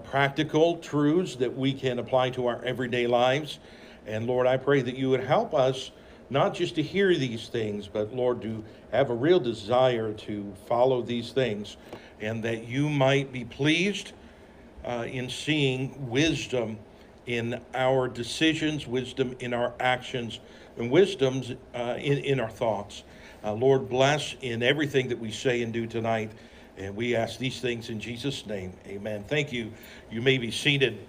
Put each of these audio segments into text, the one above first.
practical truths that we can apply to our everyday lives. And Lord, I pray that you would help us not just to hear these things, but Lord, to have a real desire to follow these things, and that you might be pleased in seeing wisdom in our decisions, wisdom in our actions, and wisdoms in our thoughts. Lord, bless in everything that we say and do tonight. And we ask these things in Jesus' name. Amen. Thank you. You may be seated.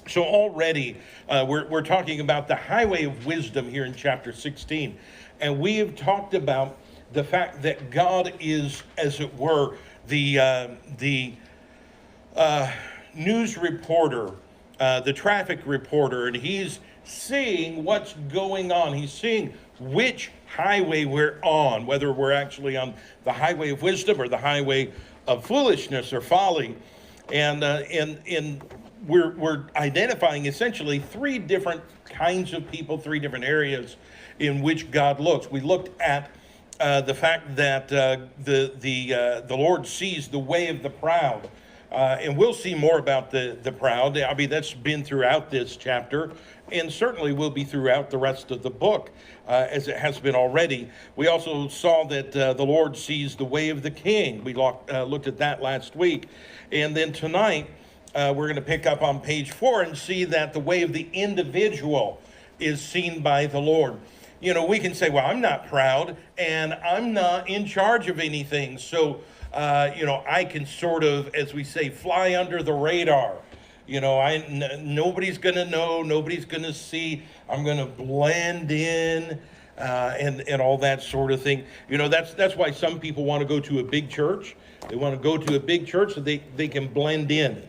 So already we're talking about the highway of wisdom here in chapter 16. And we have talked about the fact that God is, as it were, the news reporter, the traffic reporter, and he's seeing what's going on. He's seeing which highway we're on, whether we're actually on the highway of wisdom or the highway of foolishness or folly. And we're identifying essentially three different kinds of people, three different areas in which God looks. We looked at the fact that the Lord sees the way of the proud. And we'll see more about the proud. I mean, that's been throughout this chapter, and certainly will be throughout the rest of the book, as it has been already. We also saw that the Lord sees the way of the king. We looked at that last week. And then tonight, we're going to pick up on page 4 and see that the way of the individual is seen by the Lord. You know, we can say, well, I'm not proud, and I'm not in charge of anything, so I can sort of, as we say, fly under the radar. Nobody's going to know, nobody's going to see. I'm going to blend in and all that sort of thing. That's why some people want to go to a big church. They want to go to a big church so they can blend in.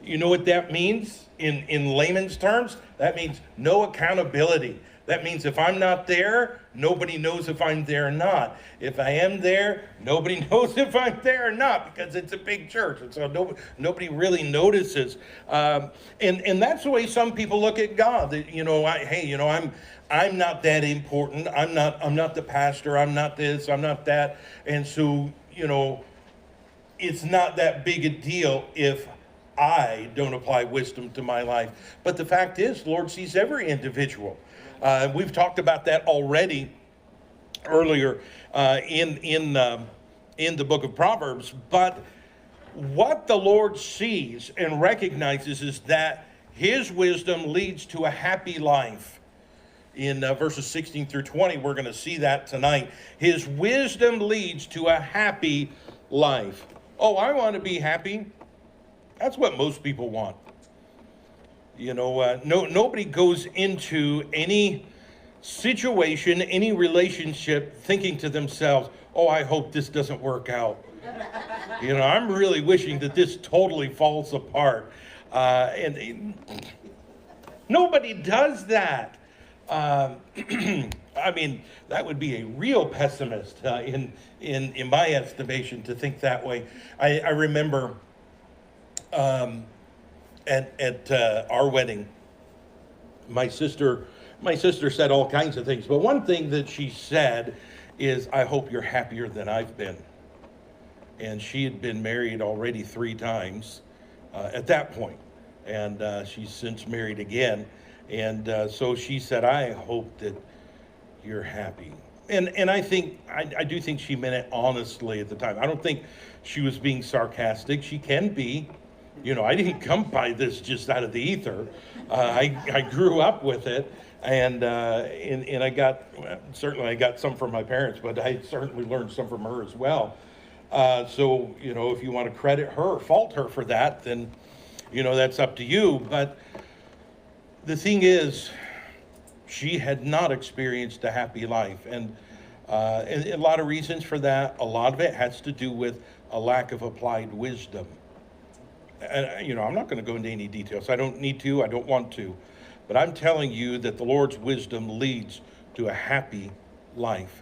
You know what that means in layman's terms? That means no accountability. That means if I'm not there, nobody knows if I'm there or not. If I am there, nobody knows if I'm there or not, because it's a big church, and so nobody really notices. And that's the way some people look at God. I'm not that important. I'm not the pastor. I'm not this. I'm not that. And so it's not that big a deal if I don't apply wisdom to my life. But the fact is, the Lord sees every individual. We've talked about that already earlier in the book of Proverbs. But what the Lord sees and recognizes is that his wisdom leads to a happy life. In verses 16 through 20, we're going to see that tonight. His wisdom leads to a happy life. Oh, I want to be happy. That's what most people want. Nobody goes into any situation, any relationship, thinking to themselves, oh, I hope this doesn't work out. I'm really wishing that this totally falls apart. And nobody does that. I mean, that would be a real pessimist in my estimation to think that way. I remember at our wedding, my sister said all kinds of things, but one thing that she said is, I hope you're happier than I've been. And she had been married already 3 times at that point, and she's since married again. And so she said, I hope that you're happy. And I do think she meant it honestly at the time. I don't think she was being sarcastic. She can be. I didn't come by this just out of the ether. I grew up with it, and I got some from my parents, but I certainly learned some from her as well. So if you want to credit her, fault her for that, then that's up to you. But the thing is, she had not experienced a happy life, and a lot of reasons for that. A lot of it has to do with a lack of applied wisdom. And, I'm not going to go into any details. I don't need to. I don't want to. But I'm telling you that the Lord's wisdom leads to a happy life.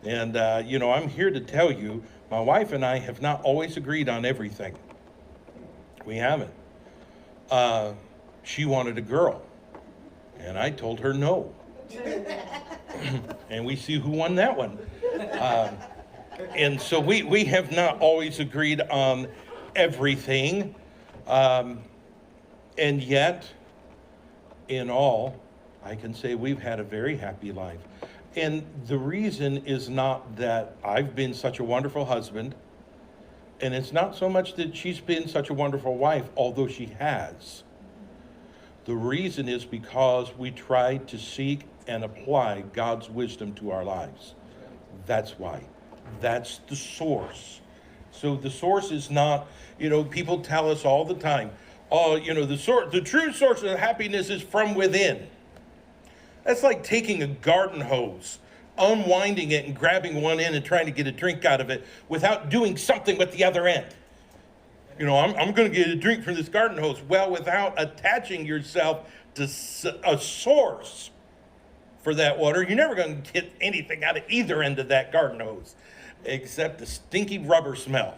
And, I'm here to tell you, my wife and I have not always agreed on everything. We haven't. She wanted a girl. And I told her no. And we see who won that one. And so we have not always agreed on everything. And yet, in all, I can say we've had a very happy life. And the reason is not that I've been such a wonderful husband, and it's not so much that she's been such a wonderful wife, although she has. The reason is because we tried to seek and apply God's wisdom to our lives. That's why. That's the source. So the source is not, people tell us all the time, the true source of happiness is from within. That's like taking a garden hose, unwinding it and grabbing one end and trying to get a drink out of it without doing something with the other end. I'm going to get a drink from this garden hose. Well, without attaching yourself to a source for that water, you're never going to get anything out of either end of that garden hose, except the stinky rubber smell.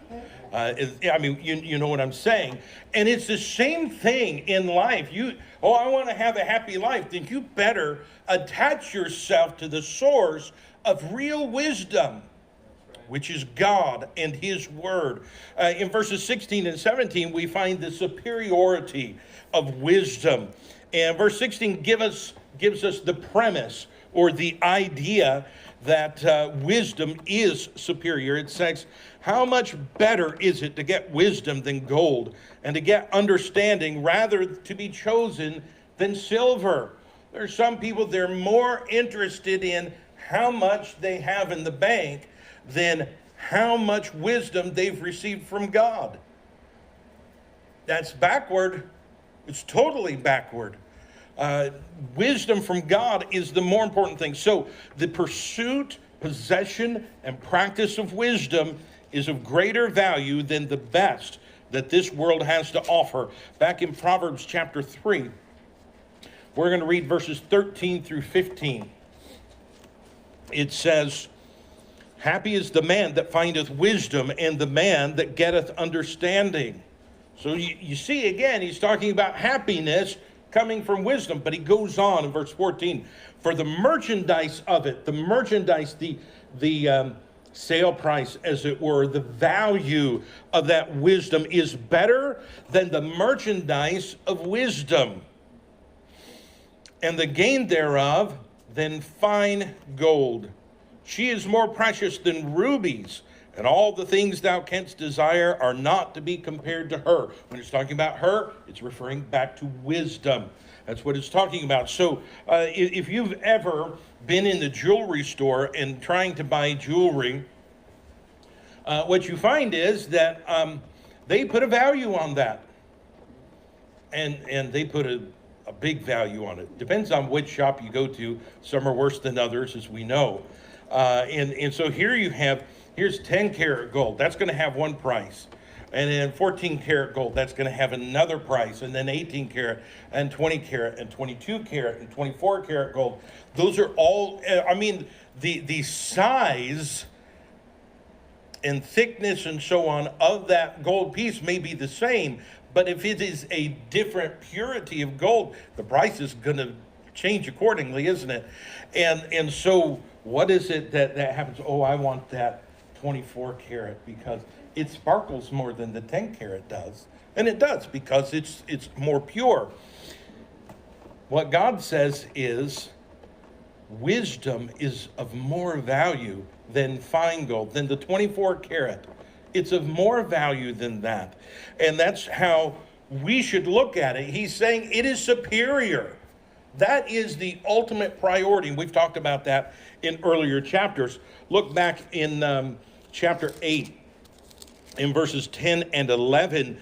You know what I'm saying? And it's the same thing in life. I want to have a happy life. Then you better attach yourself to the source of real wisdom, which is God and His Word. In verses 16 and 17, we find the superiority of wisdom. And verse 16 gives us the premise or the idea that wisdom is superior. It says, how much better is it to get wisdom than gold, and to get understanding rather to be chosen than silver? There are some people, they're more interested in how much they have in the bank than how much wisdom they've received from God. That's backward. It's totally backward. Wisdom from God is the more important thing. So the pursuit, possession, and practice of wisdom is of greater value than the best that this world has to offer. Back in Proverbs chapter 3, we're going to read verses 13 through 15. It says, happy is the man that findeth wisdom, and the man that getteth understanding. So you see, again, he's talking about happiness coming from wisdom, but he goes on in verse 14. For the merchandise of it, the sale price, as it were, the value of that wisdom is better than the merchandise of wisdom, and the gain thereof than fine gold. She is more precious than rubies, and all the things thou canst desire are not to be compared to her. When it's talking about her, it's referring back to wisdom. That's what it's talking about. So if you've ever been in the jewelry store and trying to buy jewelry, what you find is that they put a value on that. And they put a big value on it. Depends on which shop you go to. Some are worse than others, as we know. And so here's 10 karat gold. That's going to have one price. And then 14 karat gold, that's going to have another price. And then 18 karat and 20 karat and 22 karat and 24 karat gold. Those are all, the size and thickness and so on of that gold piece may be the same. But if it is a different purity of gold, the price is going to change accordingly, isn't it? And so what is it that happens? Oh, I want that 24 karat because it sparkles more than the 10 karat does. And it does because it's more pure. What God says is wisdom is of more value than fine gold, than the 24 karat. It's of more value than that. And that's how we should look at it. He's saying it is superior. That is the ultimate priority. We've talked about that in earlier chapters. Look back in chapter 8, in verses 10 and 11.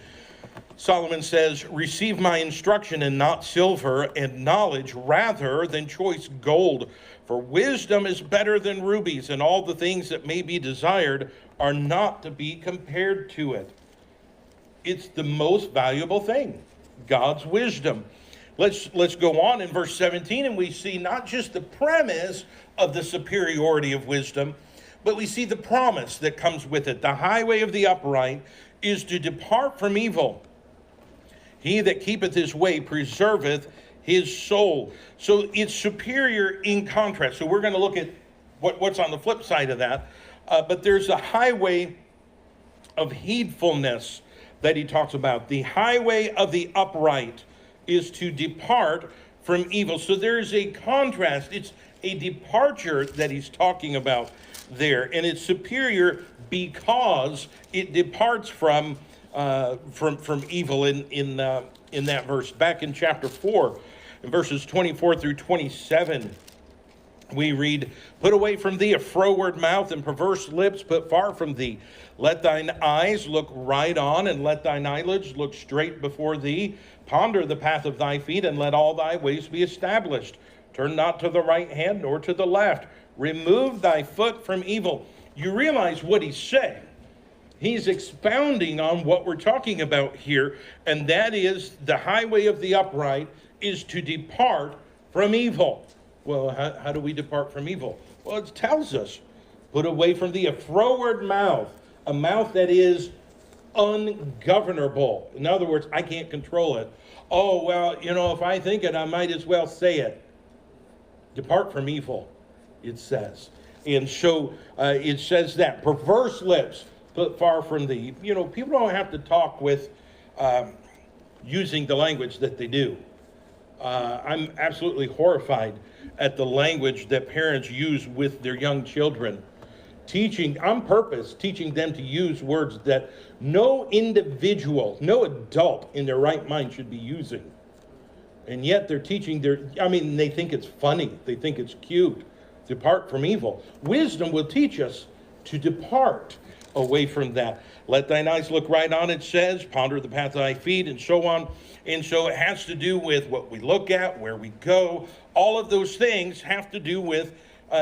Solomon says, receive my instruction and not silver, and knowledge rather than choice gold. For wisdom is better than rubies, and all the things that may be desired are not to be compared to it. It's the most valuable thing, God's wisdom. Let's go on in verse 17, and we see not just the premise of the superiority of wisdom, but we see the promise that comes with it. The highway of the upright is to depart from evil. He that keepeth his way preserveth his soul. So it's superior in contrast. So we're going to look at what's on the flip side of that. But there's a highway of heedfulness that he talks about. The highway of the upright is to depart from evil. So there's a contrast. It's a departure that he's talking about there, and it's superior because it departs from evil in that verse. Back in chapter 4, in verses 24 through 27, we read, "Put away from thee a froward mouth and perverse lips, put far from thee. Let thine eyes look right on, and let thine eyelids look straight before thee. Ponder the path of thy feet, and let all thy ways be established. Turn not to the right hand nor to the left. Remove thy foot from evil." You realize what he's saying. He's expounding on what we're talking about here, and that is the highway of the upright is to depart from evil. Well, how do we depart from evil? Well, it tells us, put away from thee a froward mouth, a mouth that is ungovernable. In other words, I can't control it. Oh, well, if I think it, I might as well say it. Depart from evil, it says. And so it says that. Perverse lips, put far from thee. People don't have to talk with using the language that they do. I'm absolutely horrified at the language that parents use with their young children. Teaching, on purpose, teaching them to use words that no individual, no adult in their right mind should be using. And yet they're teaching they think it's funny. They think it's cute. Depart from evil. Wisdom will teach us to depart away from that. Let thine eyes look right on, it says. Ponder the path of thy feet, and so on. And so it has to do with what we look at, where we go. All of those things have to do with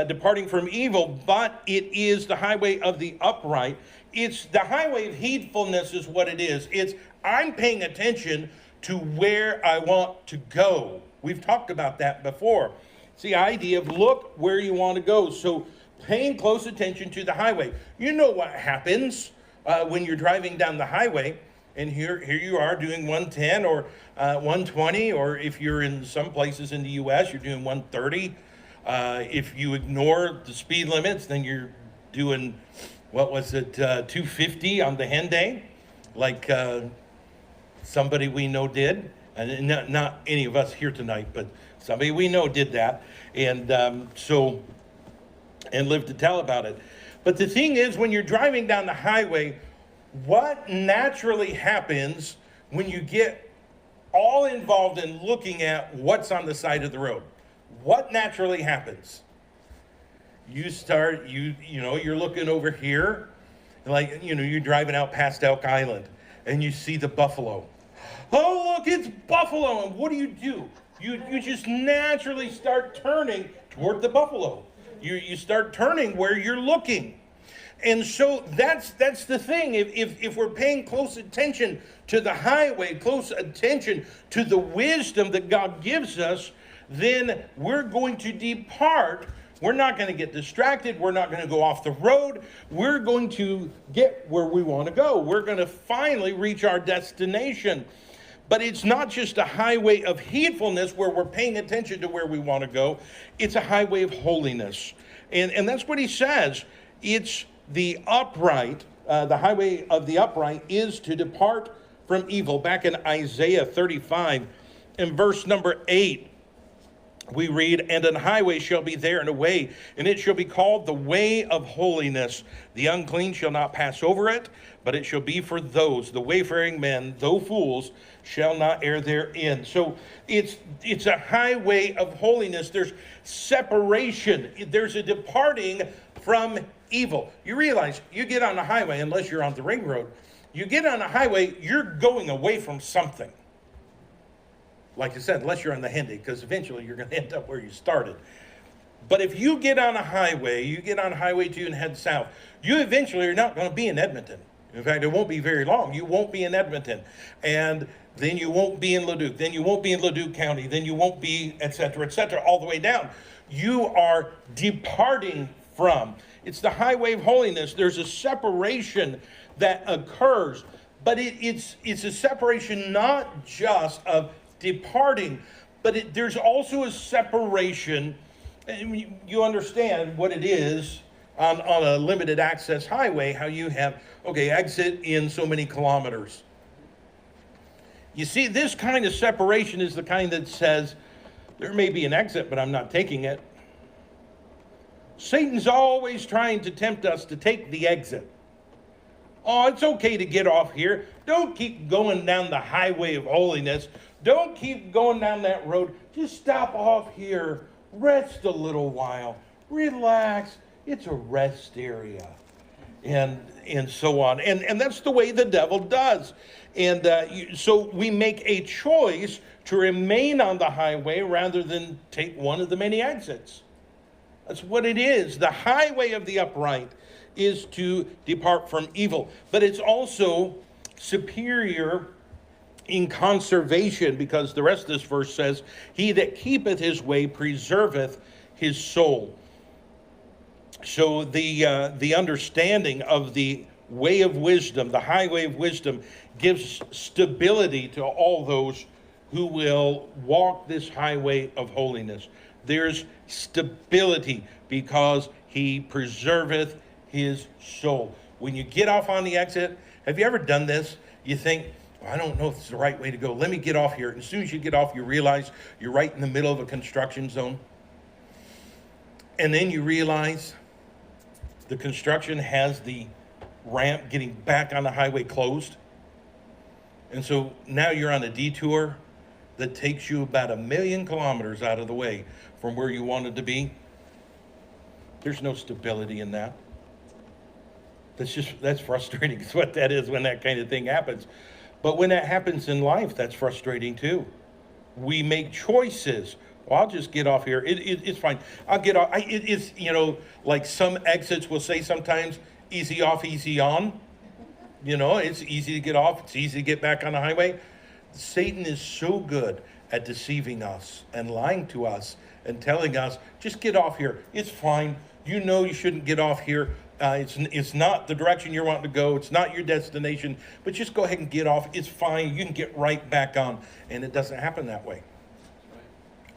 departing from evil, but it is the highway of the upright. It's the highway of heedfulness is what it is. It's I'm paying attention to where I want to go. We've talked about that before. It's the idea of look where you want to go. So paying close attention to the highway. You know what happens when you're driving down the highway, and here you are doing 110 or 120, or if you're in some places in the U.S., you're doing 130. If you ignore the speed limits, then you're doing, 250 on the Henday, like somebody we know did. And not any of us here tonight, but somebody we know did that. And and lived to tell about it. But the thing is, when you're driving down the highway, what naturally happens when you get all involved in looking at what's on the side of the road? What naturally happens? You start, you're looking over here, like, you're driving out past Elk Island, and you see the buffalo. Oh, look, it's buffalo. And what do? You just naturally start turning toward the buffalo. You start turning where you're looking. And so that's the thing. If we're paying close attention to the highway, close attention to the wisdom that God gives us, then we're going to depart. We're not going to get distracted. We're not going to go off the road. We're going to get where we want to go. We're going to finally reach our destination. But it's not just a highway of heedfulness where we're paying attention to where we want to go. It's a highway of holiness. And that's what he says. It's the upright, the highway of the upright is to depart from evil. Back in Isaiah 35, in verse number 8, we read, "And an highway shall be there and a way, and it shall be called the way of holiness. The unclean shall not pass over it, but it shall be for those, the wayfaring men, though fools, shall not err therein." So it's a highway of holiness. There's separation. There's a departing from evil. You realize you get on the highway, unless you're on the ring road, you get on the highway, you're going away from something. Like I said, unless you're on the Henday, because eventually you're going to end up where you started. But if you get on a highway, you get on Highway 2 and head south, you eventually are not going to be in Edmonton. In fact, it won't be very long. You won't be in Edmonton. And then you won't be in Leduc. Then you won't be in Leduc County. Then you won't be, et cetera, all the way down. You are departing from. It's the highway of holiness. There's a separation that occurs. But it's a separation not just of departing, but there's also a separation. You understand what it is on a limited access highway, how you have, exit in so many kilometers. You see, this kind of separation is the kind that says, there may be an exit, but I'm not taking it. Satan's always trying to tempt us to take the exit. Oh, it's okay to get off here. Don't keep going down the highway of holiness. Don't keep going down that road. Just stop off here. Rest a little while. Relax. It's a rest area. And so on. And that's the way the devil does. And so we make a choice to remain on the highway rather than take one of the many exits. That's what it is. The highway of the upright is to depart from evil. But it's also superior in conservation, because the rest of this verse says, he that keepeth his way preserveth his soul. So the understanding of the way of wisdom, the highway of wisdom, gives stability to all those who will walk this highway of holiness. There's stability because he preserveth his soul. When you get off on the exit, have you ever done this? You think, well, I don't know if it's the right way to go. Let me get off here. And as soon as you get off, you realize you're right in the middle of a construction zone. And then you realize the construction has the ramp getting back on the highway closed. And so now you're on a detour that takes you about 1,000,000 kilometers out of the way from where you wanted to be. There's no stability in that. That's frustrating. It's what that is when that kind of thing happens. But when that happens in life, that's frustrating too. We make choices. Well, I'll just get off here. It's fine. I'll get off. It's, like some exits will say sometimes, easy off, easy on. It's easy to get off. It's easy to get back on the highway. Satan is so good at deceiving us and lying to us and telling us, just get off here. It's fine. You shouldn't get off here. It's not the direction you're wanting to go. It's not your destination. But just go ahead and get off. It's fine. You can get right back on. And it doesn't happen that way.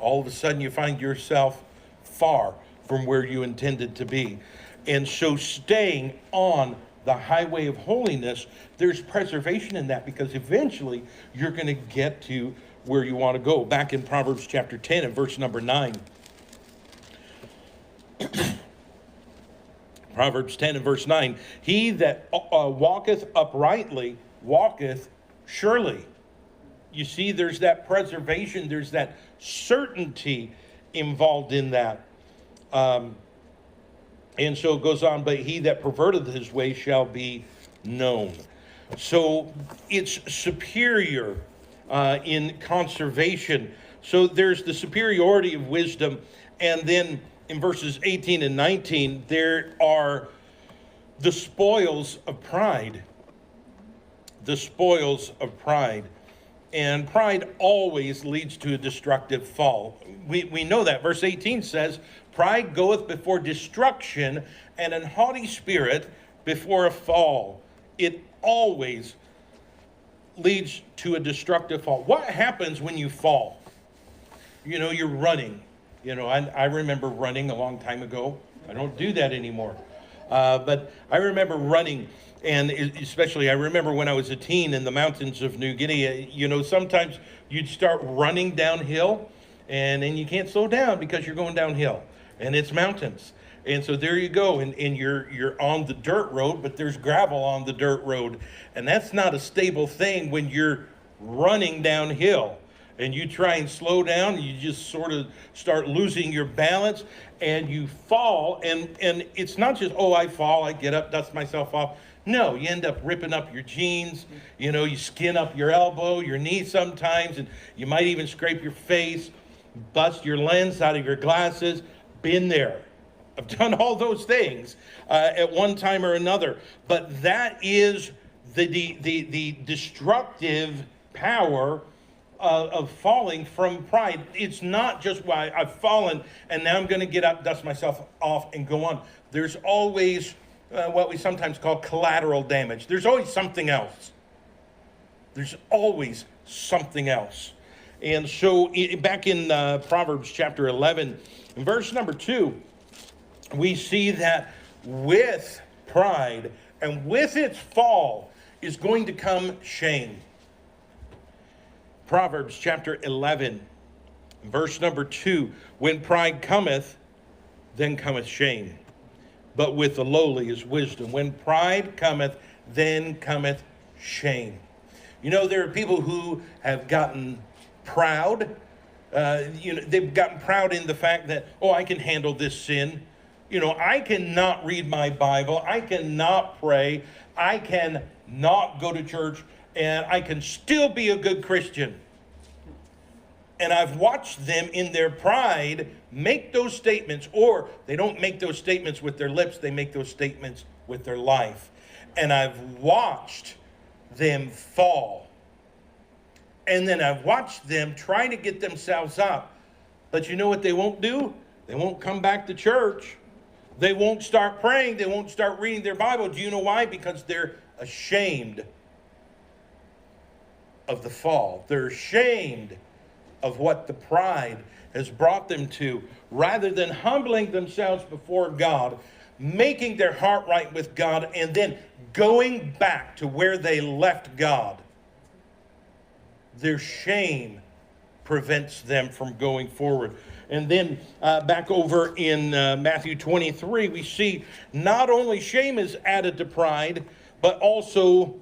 All of a sudden you find yourself far from where you intended to be. And so staying on the highway of holiness, there's preservation in that, because eventually you're going to get to where you want to go. Back in Proverbs chapter 10 and verse number 9. Proverbs 10 and verse 9. He that walketh uprightly walketh surely. You see, there's that preservation, there's that certainty involved in that. And so it goes on, but he that perverteth his way shall be known. So it's superior in conservation. So there's the superiority of wisdom. And then in verses 18 and 19, there are the spoils of pride. The spoils of pride. And pride always leads to a destructive fall. We know that. Verse 18 says, pride goeth before destruction, and an haughty spirit before a fall. It always leads to a destructive fall. What happens when you fall? You're running. I remember running a long time ago. I don't do that anymore. But I remember running, and especially I remember when I was a teen in the mountains of New Guinea, sometimes you'd start running downhill, and then you can't slow down because you're going downhill, and it's mountains. And so there you go, and you're on the dirt road, but there's gravel on the dirt road. And that's not a stable thing when you're running downhill. And you try and slow down, you just sort of start losing your balance, and you fall. And it's not just, I fall, I get up, dust myself off. No, you end up ripping up your jeans. You skin up your elbow, your knee sometimes, and you might even scrape your face, bust your lens out of your glasses. Been there. I've done all those things at one time or another. But that is the destructive power of falling from pride. It's not just why I've fallen and now I'm going to get up, dust myself off, and go on. There's always what we sometimes call collateral damage. There's always something else. There's always something else. And so back in Proverbs chapter 11, in verse number 2, we see that with pride and with its fall is going to come shame. Proverbs chapter 11, verse number 2. When pride cometh, then cometh shame. But with the lowly is wisdom. When pride cometh, then cometh shame. You know, there are people who have gotten proud. They've gotten proud in the fact that, oh, I can handle this sin. You know, I cannot read my Bible. I cannot pray. I can not go to church. And I can still be a good Christian. And I've watched them in their pride make those statements, or they don't make those statements with their lips, they make those statements with their life. And I've watched them fall. And then I've watched them try to get themselves up. But you know what they won't do? They won't come back to church. They won't start praying. They won't start reading their Bible. Do you know why? Because they're ashamed of the fall. They're ashamed of what the pride has brought them to. Rather than humbling themselves before God, making their heart right with God, and then going back to where they left God, their shame prevents them from going forward. And then back over in Matthew 23, we see not only shame is added to pride, but also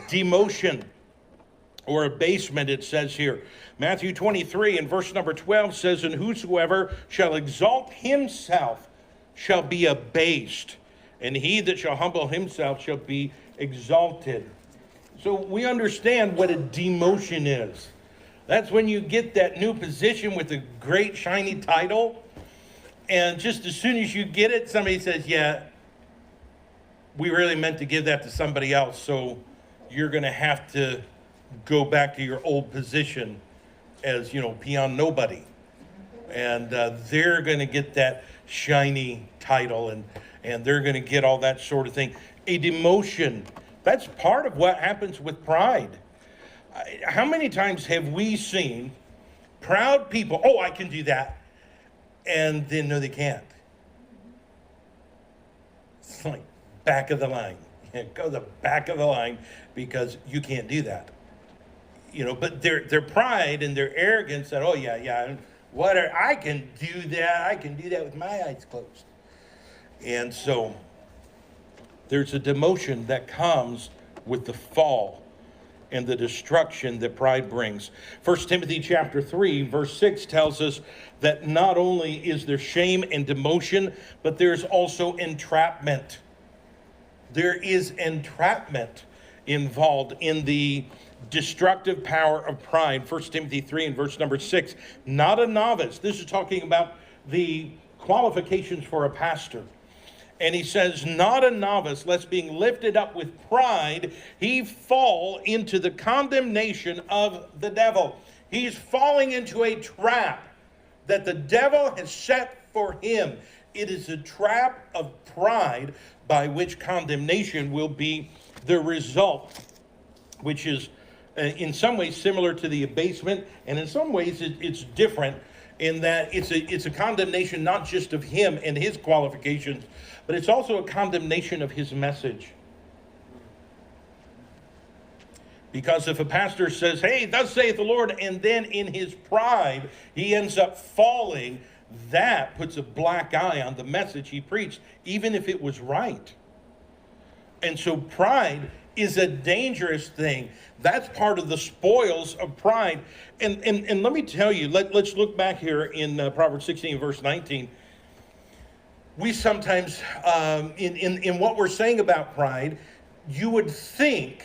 demotion or abasement, it says here. Matthew 23 and verse number 12 says, and whosoever shall exalt himself shall be abased, and he that shall humble himself shall be exalted. So we understand what a demotion is. That's when you get that new position with a great shiny title, and just as soon as you get it, somebody says, yeah, we really meant to give that to somebody else, so you're going to have to go back to your old position as, peon nobody. And they're going to get that shiny title, and they're going to get all that sort of thing. A demotion, that's part of what happens with pride. How many times have we seen proud people, oh, I can do that, and then no, they can't. It's like back of the line. Go the back of the line because you can't do that. But their pride and their arrogance that, oh, yeah, I can do that. I can do that with my eyes closed. And so there's a demotion that comes with the fall and the destruction that pride brings. 1 Timothy chapter 3, verse 6 tells us that not only is there shame and demotion, but there's also entrapment. There is entrapment involved in the destructive power of pride. 1 Timothy 3 and verse number 6, not a novice. This is talking about the qualifications for a pastor. And he says, not a novice, lest being lifted up with pride, he fall into the condemnation of the devil. He's falling into a trap that the devil has set for him. It is a trap of pride by which condemnation will be the result, which is in some ways similar to the abasement, and in some ways it's different in that it's a condemnation not just of him and his qualifications, but it's also a condemnation of his message. Because if a pastor says, hey, thus saith the Lord, and then in his pride he ends up falling, that puts a black eye on the message he preached, even if it was right. And so pride is a dangerous thing. That's part of the spoils of pride. And let me tell you, let's look back here in Proverbs 16, verse 19. We sometimes, in what we're saying about pride, you would think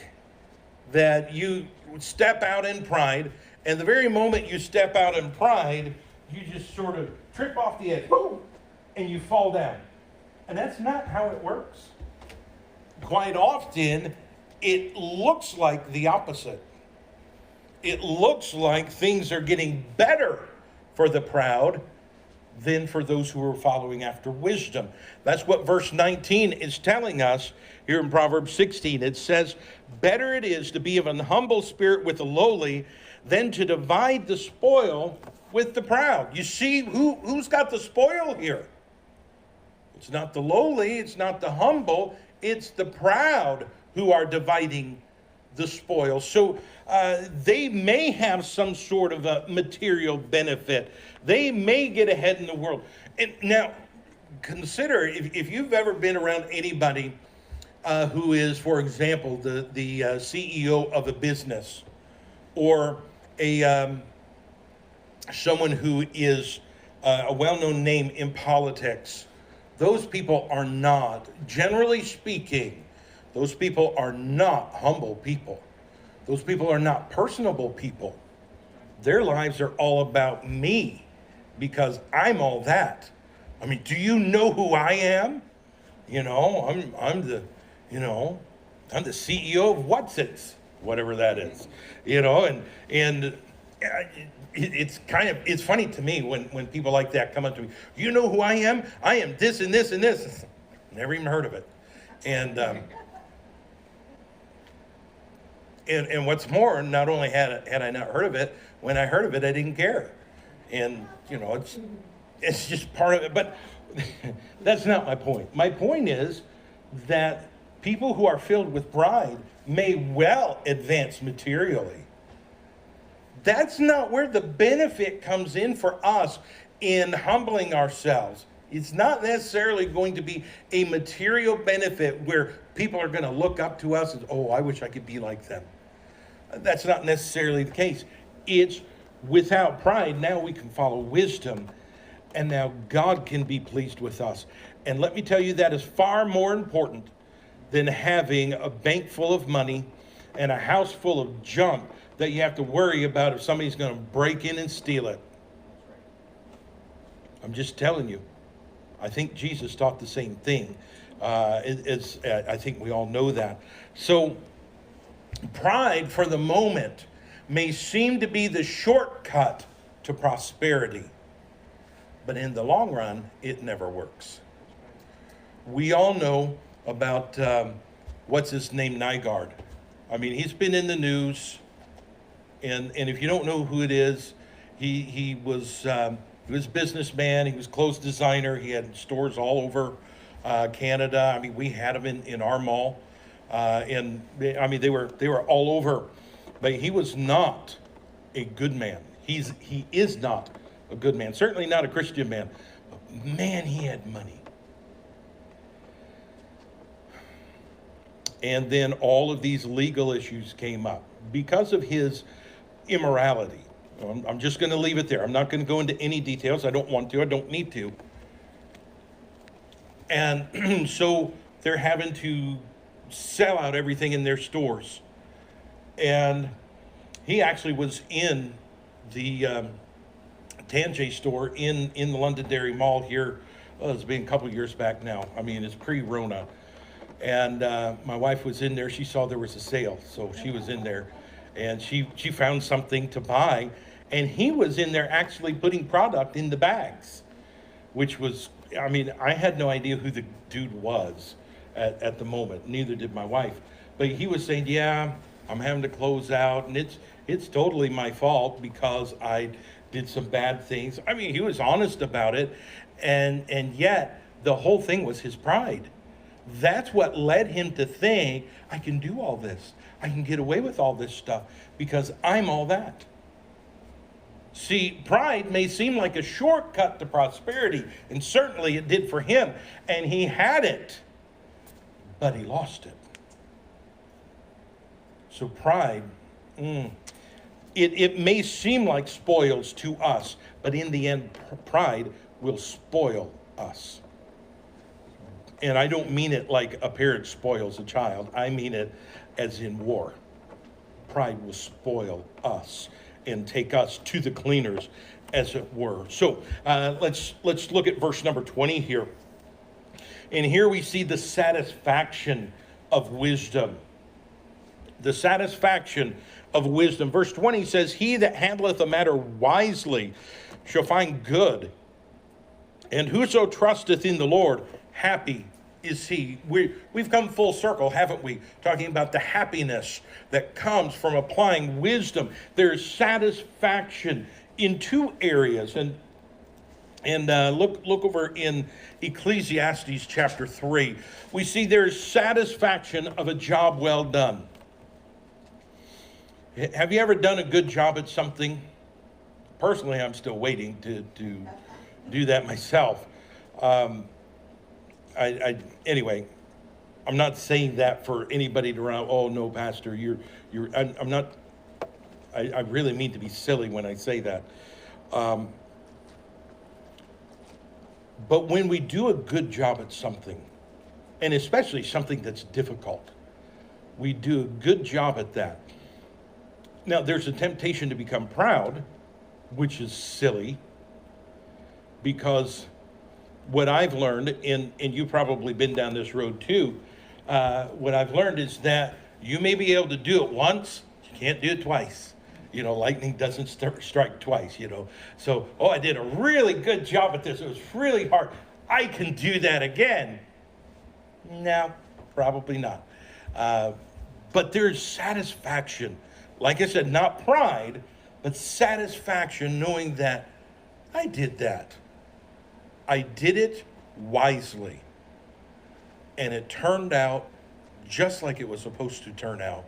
that you would step out in pride, and the very moment you step out in pride, you just sort of trip off the edge, boom, and you fall down. And that's not how it works. Quite often, it looks like the opposite. It looks like things are getting better for the proud than for those who are following after wisdom. That's what verse 19 is telling us here in Proverbs 16. It says, better it is to be of an humble spirit with the lowly than to divide the spoil with the proud. You see, who's got the spoil here? It's not the lowly, it's not the humble, it's the proud who are dividing the spoils. So they may have some sort of a material benefit. They may get ahead in the world. And now, consider if you've ever been around anybody who is, for example, the CEO of a business, or someone who is a well-known name in politics. Those people are not, generally speaking, those people are not humble people. Those people are not personable people. Their lives are all about me because I'm all that. I mean, do you know who I am? I'm the CEO of Whatsits, whatever that is, and it's funny to me when people like that come up to me. You know who I am? I am this and this and this. Never even heard of it. And what's more, not only had I not heard of it, when I heard of it, I didn't care. And it's just part of it. But that's not my point. My point is that people who are filled with pride may well advance materially. That's not where the benefit comes in for us in humbling ourselves. It's not necessarily going to be a material benefit where people are going to look up to us and, oh, I wish I could be like them. That's not necessarily the case. It's without pride, now we can follow wisdom, and now God can be pleased with us. And let me tell you, that is far more important than having a bank full of money and a house full of junk that you have to worry about if somebody's going to break in and steal it. I'm just telling you. I think Jesus taught the same thing. I think we all know that. So pride for the moment may seem to be the shortcut to prosperity, but in the long run, it never works. We all know about, what's his name, Nygaard. I mean, he's been in the news. And if you don't know who it is, he was a businessman. He was clothes designer. He had stores all over Canada. I mean, we had him in our mall, and they were all over. But he was not a good man. He is not a good man. Certainly not a Christian man. But man, he had money. And then all of these legal issues came up because of his immorality. I'm just going to leave it there. I'm not going to go into any details. I don't want to. I don't need to. And so they're having to sell out everything in their stores. And he actually was in the Tanjay store in the Londonderry Mall here. It's been a couple of years back now. I mean, it's pre-Rona. And my wife was in there. She saw there was a sale, so she was in there. And she found something to buy, and he was in there actually putting product in the bags, which was, I had no idea who the dude was at the moment. Neither did my wife. But he was saying, yeah, I'm having to close out, and it's totally my fault because I did some bad things. I mean, he was honest about it, and yet the whole thing was his pride. That's what led him to think, I can do all this. I can get away with all this stuff because I'm all that. See, pride may seem like a shortcut to prosperity, and certainly it did for him. And he had it, but he lost it. So pride, it may seem like spoils to us, but in the end, pride will spoil us. And I don't mean it like a parent spoils a child. I mean it as in war. Pride will spoil us and take us to the cleaners, as it were. So let's look at verse number 20 here. And here we see the satisfaction of wisdom. The satisfaction of wisdom. Verse 20 says, he that handleth a matter wisely shall find good. And whoso trusteth in the Lord, happy is he. We've come full circle, haven't we? Talking about the happiness that comes from applying wisdom. There's satisfaction in two areas. And look over in Ecclesiastes chapter 3. We see there's satisfaction of a job well done. Have you ever done a good job at something? Personally, I'm still waiting to do that myself. Um, anyway, I'm not saying that for anybody to run out, oh no, Pastor, I'm not, I really mean to be silly when I say that. Um, but when we do a good job at something, and especially something that's difficult, we do a good job at that. Now, there's a temptation to become proud, which is silly, because what I've learned, and you've probably been down this road too, what I've learned is that you may be able to do it once, you can't do it twice. Lightning doesn't strike twice, So, I did a really good job at this. It was really hard. I can do that again. No, probably not. But there's satisfaction. Like I said, not pride, but satisfaction knowing that I did that. I did it wisely. And it turned out just like it was supposed to turn out.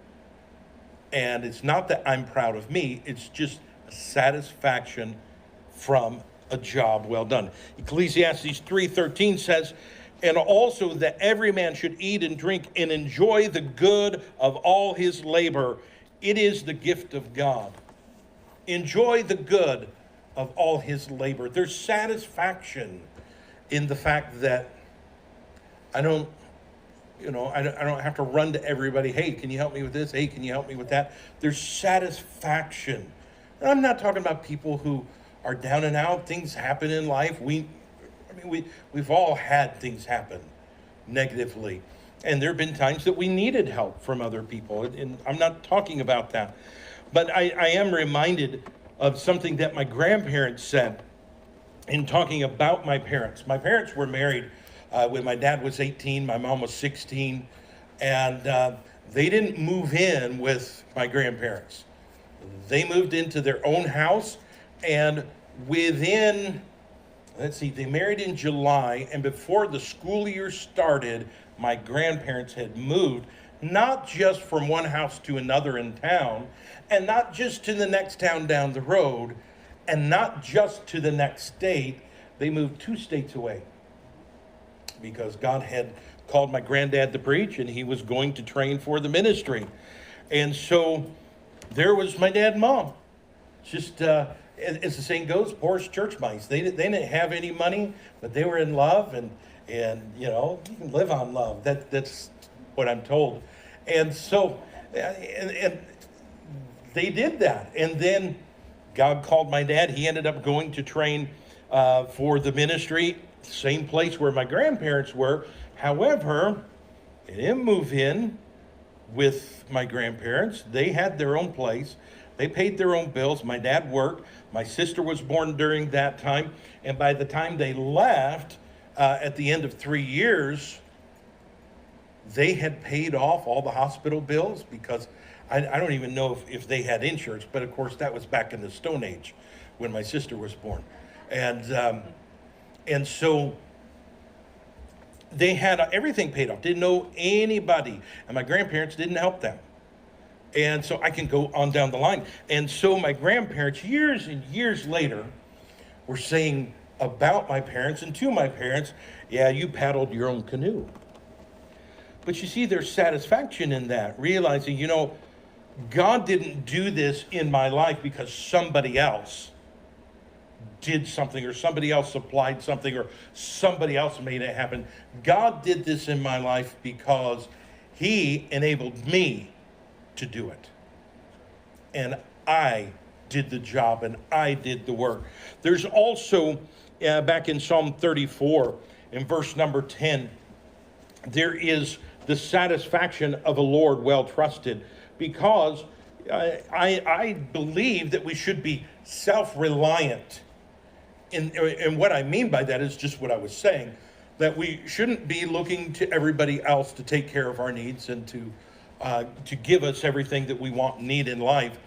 And it's not that I'm proud of me, it's just a satisfaction from a job well done. Ecclesiastes 3:13 says, and also that every man should eat and drink and enjoy the good of all his labor. It is the gift of God. Enjoy the good of all his labor. There's satisfaction in the fact that I don't have to run to everybody. Hey, can you help me with this? Hey, can you help me with that? There's satisfaction. And I'm not talking about people who are down and out. Things happen in life. We've all had things happen negatively. And there have been times that we needed help from other people. And I'm not talking about that. But I am reminded of something that my grandparents said in talking about my parents. My parents were married when my dad was 18, my mom was 16, and they didn't move in with my grandparents. They moved into their own house, and they married in July, and before the school year started, my grandparents had moved, not just from one house to another in town, and not just to the next town down the road, and not just to the next state. They moved 2 states away, because God had called my granddad to preach, and he was going to train for the ministry. And so there was my dad and mom. Just, as the saying goes, poorest church mice. They didn't have any money, but they were in love, and you can live on love. That's what I'm told. And so, and they did that. And then God called my dad. He ended up going to train for the ministry, same place where my grandparents were. However, they didn't move in with my grandparents. They had their own place. They paid their own bills. My dad worked. My sister was born during that time. And by the time they left, at the end of 3 years, they had paid off all the hospital bills, because I don't even know if they had insurance, but of course that was back in the Stone Age when my sister was born. And so they had everything paid off, didn't know anybody, and my grandparents didn't help them. And so I can go on down the line. And so my grandparents, years and years later, were saying about my parents and to my parents, yeah, you paddled your own canoe. But you see, there's satisfaction in that, realizing, God didn't do this in my life because somebody else did something, or somebody else supplied something, or somebody else made it happen. God did this in my life because he enabled me to do it. And I did the job, and I did the work. There's also, back in Psalm 34, in verse number 10, there is the satisfaction of a Lord well trusted, because I believe that we should be self-reliant. And what I mean by that is just what I was saying, that we shouldn't be looking to everybody else to take care of our needs and to give us everything that we want and need in life.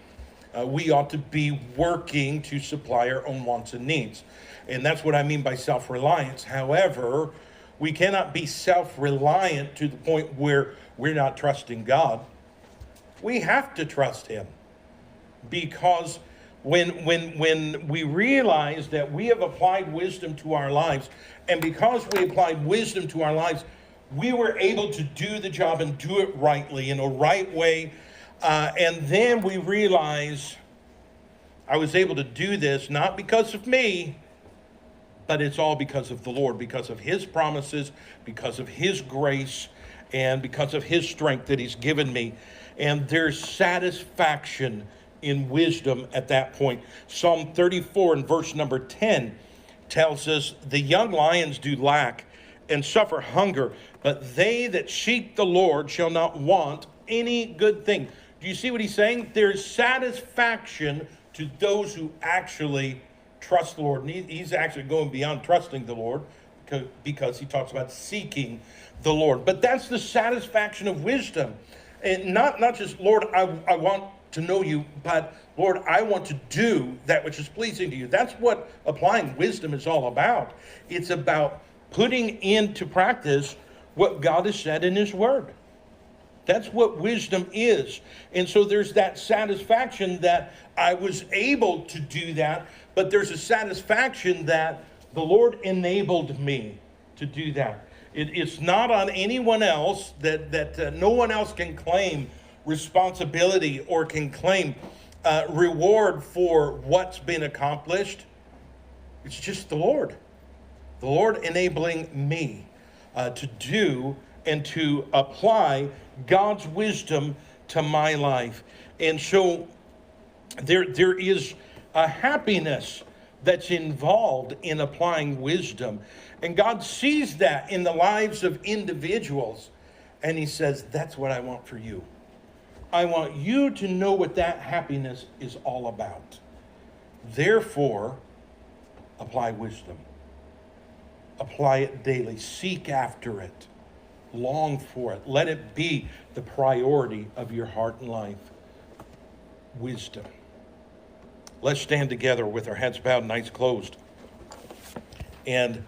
We ought to be working to supply our own wants and needs. And that's what I mean by self-reliance. However, we cannot be self-reliant to the point where we're not trusting God. We have to trust him. Because when we realize that we have applied wisdom to our lives, and because we applied wisdom to our lives, we were able to do the job and do it rightly, in a right way. And then we realize I was able to do this not because of me, but it's all because of the Lord, because of his promises, because of his grace, and because of his strength that he's given me. And there's satisfaction in wisdom at that point. Psalm 34 and verse number 10 tells us, the young lions do lack and suffer hunger, but they that seek the Lord shall not want any good thing. Do you see what he's saying? There's satisfaction to those who actually trust the Lord. And he's actually going beyond trusting the Lord, because he talks about seeking the Lord. But that's the satisfaction of wisdom. And not just, Lord, I want to know you, but Lord, I want to do that which is pleasing to you. That's what applying wisdom is all about. It's about putting into practice what God has said in his word. That's what wisdom is. And so there's that satisfaction that I was able to do that, but there's a satisfaction that the Lord enabled me to do that. It's not on anyone else, that no one else can claim responsibility or can claim reward for what's been accomplished. It's just the Lord. The Lord enabling me to do and to apply God's wisdom to my life. And so there is a happiness that's involved in applying wisdom. And God sees that in the lives of individuals. And he says, that's what I want for you. I want you to know what that happiness is all about. Therefore, apply wisdom. Apply it daily. Seek after it. Long for it. Let it be the priority of your heart and life. Wisdom. Let's stand together with our heads bowed and eyes closed. And